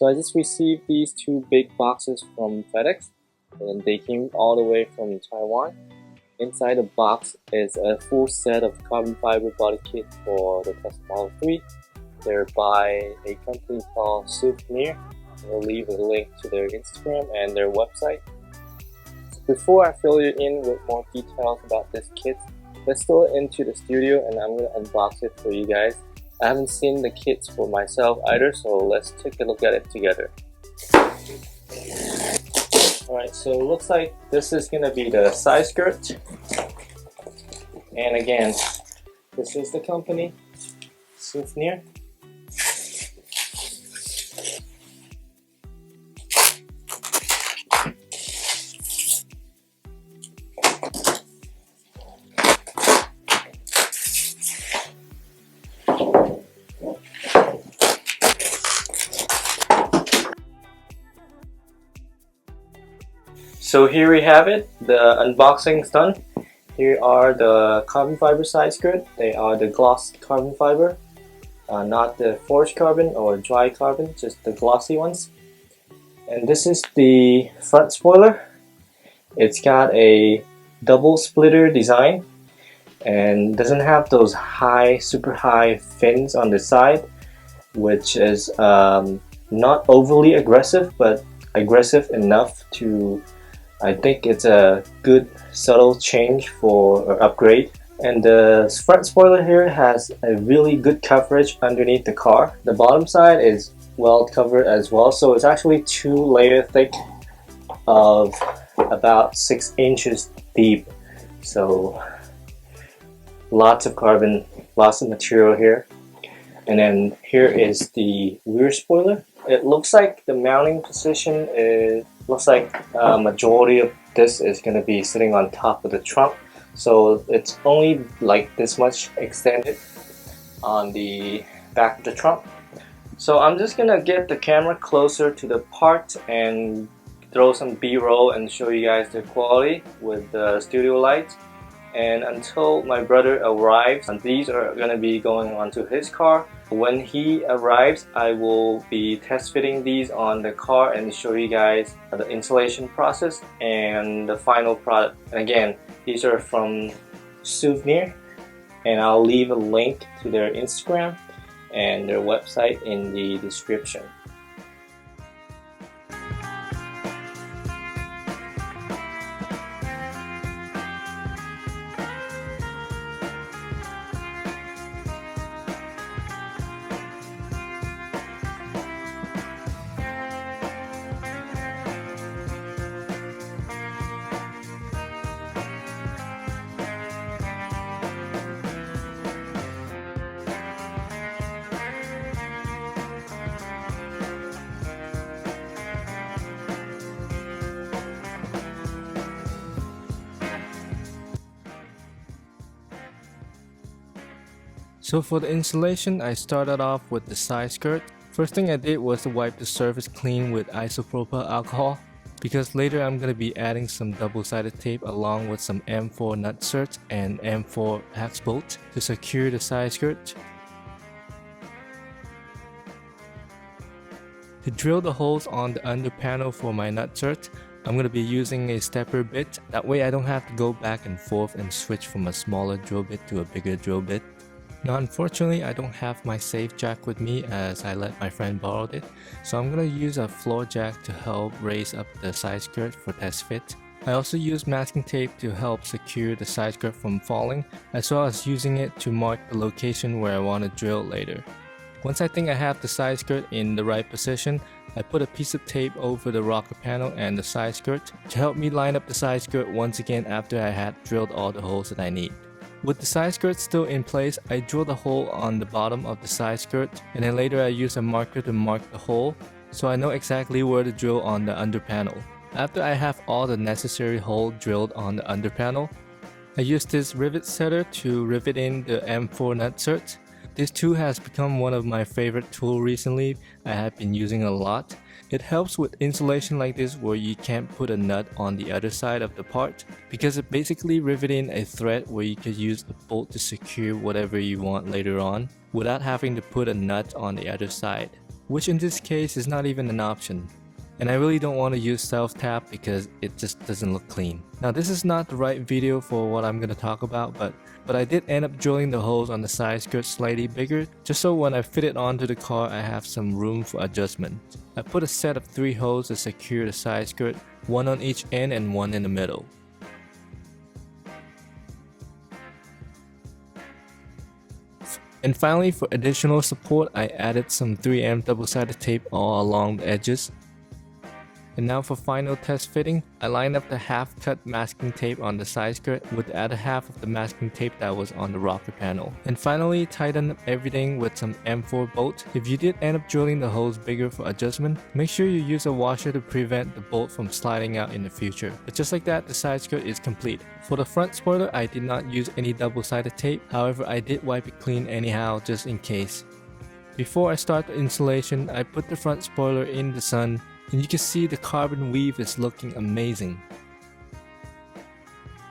So I just received these two big boxes from FedEx, and they came all the way from Taiwan. Inside the box is a full set of carbon fiber body kit for the Tesla Model 3. They're by a company called Suvneer. We'll leave a link to their Instagram and their website. So before I fill you in with more details about this kit, let's go into the studio and I'm going to unbox it for you guys. I haven't seen the kits for myself either, so let's take a look at it together. Alright, so it looks like this is going to be the side skirt. And again, this is the company, Suvneer. So here we have it, the unboxing's done. Here are the carbon fiber side skirt. They are the gloss carbon fiber, not the forged carbon or dry carbon, just the glossy ones. And this is the front spoiler. It's got a double splitter design and doesn't have those super high fins on the side, which is not overly aggressive, but aggressive enough to, I think it's a good subtle change for or upgrade. And the front spoiler here has a really good coverage underneath the car. The bottom side is well covered as well, so it's actually 2-layer thick of about 6 inches deep. So lots of carbon, lots of material here. And then here is the rear spoiler. It looks like the mounting position looks like a majority of this is going to be sitting on top of the trunk, so it's only like this much extended on the back of the trunk. So I'm just gonna get the camera closer to the part and throw some B-roll and show you guys the quality with the studio lights. And until my brother arrives, these are going to be going onto his car. When he arrives, I will be test fitting these on the car and show you guys the installation process and the final product. And again, these are from Suvneer, and I'll leave a link to their Instagram and their website in the description. So for the installation, I started off with the side skirt. First thing I did was to wipe the surface clean with isopropyl alcohol, because later I'm going to be adding some double-sided tape along with some M4 nutserts and M4 hex bolt to secure the side skirt. To drill the holes on the under panel for my nutsert, I'm going to be using a stepper bit. That way I don't have to go back and forth and switch from a smaller drill bit to a bigger drill bit. Now unfortunately I don't have my safe jack with me as I let my friend borrow it, so I'm going to use a floor jack to help raise up the side skirt for test fit. I also use masking tape to help secure the side skirt from falling, as well as using it to mark the location where I want to drill later. Once I think I have the side skirt in the right position, I put a piece of tape over the rocker panel and the side skirt to help me line up the side skirt once again after I had drilled all the holes that I need. With the side skirt still in place, I drilled a hole on the bottom of the side skirt, and then later I used a marker to mark the hole so I know exactly where to drill on the under panel. After I have all the necessary hole drilled on the under panel, I used this rivet setter to rivet in the M4 nutsert. This tool has become one of my favorite tools recently. I have been using a lot. It helps with installation like this where you can't put a nut on the other side of the part, because it basically rivets in a thread where you could use a bolt to secure whatever you want later on without having to put a nut on the other side. which in this case is not even an option. And I really don't want to use self-tap because it just doesn't look clean. Now this is not the right video for what I'm going to talk about, but I did end up drilling the holes on the side skirt slightly bigger, just so when I fit it onto the car I have some room for adjustment. I put a set of 3 holes to secure the side skirt, one on each end and one in the middle. And finally, for additional support, I added some 3M double-sided tape all along the edges. And now for final test fitting, I lined up the half-cut masking tape on the side skirt with the other half of the masking tape that was on the rocker panel. And finally, tighten up everything with some M4 bolt. If you did end up drilling the holes bigger for adjustment, make sure you use a washer to prevent the bolt from sliding out in the future. But just like that, the side skirt is complete. For the front spoiler, I did not use any double-sided tape, however I did wipe it clean anyhow just in case. Before I start the installation, I put the front spoiler in the sun, and you can see the carbon weave is looking amazing.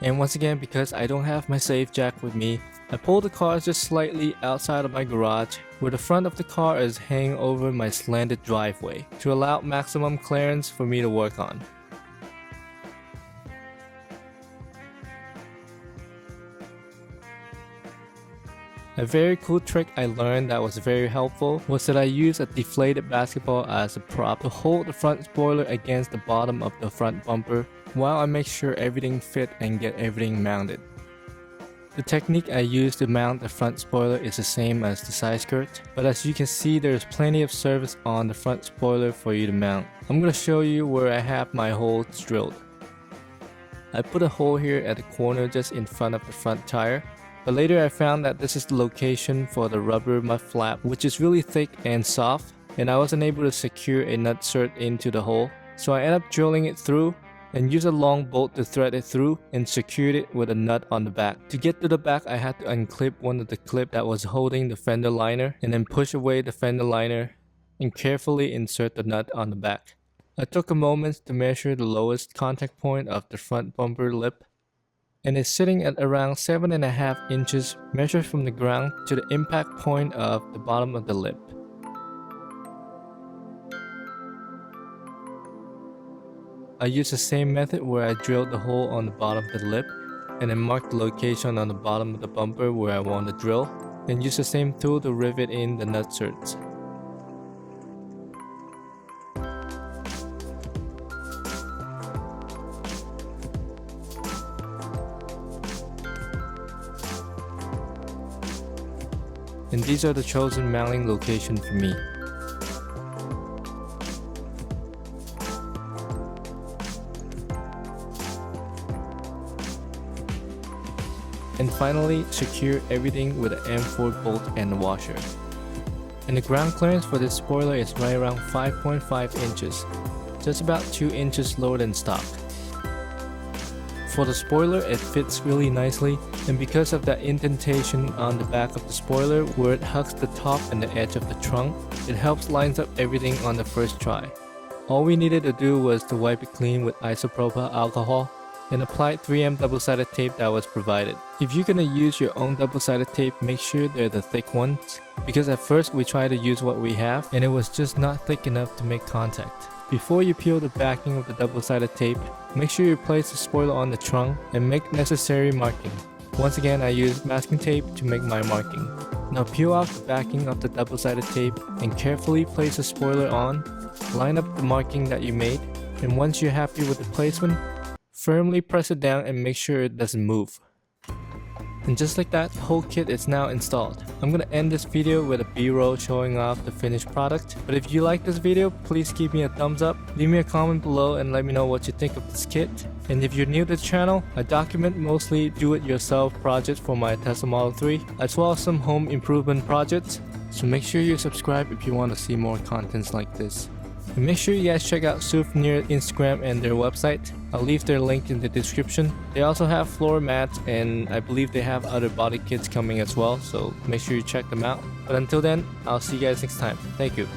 And once again, because I don't have my safe jack with me, I pulled the car just slightly outside of my garage, where the front of the car is hanging over my slanted driveway, to allow maximum clearance for me to work on. A very cool trick I learned that was very helpful was that I used a deflated basketball as a prop to hold the front spoiler against the bottom of the front bumper while I make sure everything fit and get everything mounted. The technique I used to mount the front spoiler is the same as the side skirt, but as you can see there's plenty of surface on the front spoiler for you to mount. I'm going to show you where I have my holes drilled. I put a hole here at the corner just in front of the front tire. But later I found that this is the location for the rubber mud flap, which is really thick and soft, and I wasn't able to secure a nutsert into the hole. So I ended up drilling it through and used a long bolt to thread it through and secured it with a nut on the back. To get to the back, I had to unclip one of the clips that was holding the fender liner and then push away the fender liner and carefully insert the nut on the back. I took a moment to measure the lowest contact point of the front bumper lip, and is sitting at around 7.5 inches measured from the ground to the impact point of the bottom of the lip. I used the same method where I drilled the hole on the bottom of the lip and then marked the location on the bottom of the bumper where I want to drill, and use the same tool to rivet in the nutserts. And these are the chosen mounting location for me. And finally, secure everything with an M4 bolt and a washer. And the ground clearance for this spoiler is right around 5.5 inches, just about 2 inches lower than stock. For the spoiler, it fits really nicely, and because of that indentation on the back of the spoiler where it hugs the top and the edge of the trunk, it helps lines up everything on the first try. All we needed to do was to wipe it clean with isopropyl alcohol and apply 3M double-sided tape that was provided. If you're gonna use your own double-sided tape, make sure they're the thick ones, because at first we tried to use what we have and it was just not thick enough to make contact. Before you peel the backing of the double-sided tape, make sure you place the spoiler on the trunk and make necessary marking. Once again, I used masking tape to make my marking. Now peel off the backing of the double-sided tape and carefully place the spoiler on. Line up the marking that you made, and once you're happy with the placement, firmly press it down and make sure it doesn't move. And just like that, the whole kit is now installed. I'm gonna end this video with a B-roll showing off the finished product. But if you like this video, please give me a thumbs up, leave me a comment below and let me know what you think of this kit. And if you're new to the channel, I document mostly do-it-yourself projects for my Tesla Model 3, as well as some home improvement projects. So make sure you subscribe if you want to see more contents like this. And make sure you guys check out Suvneer Instagram and their website. I'll leave their link in the description. They also have floor mats, and I believe they have other body kits coming as well, so make sure you check them out. But until then, I'll see you guys next time. Thank you.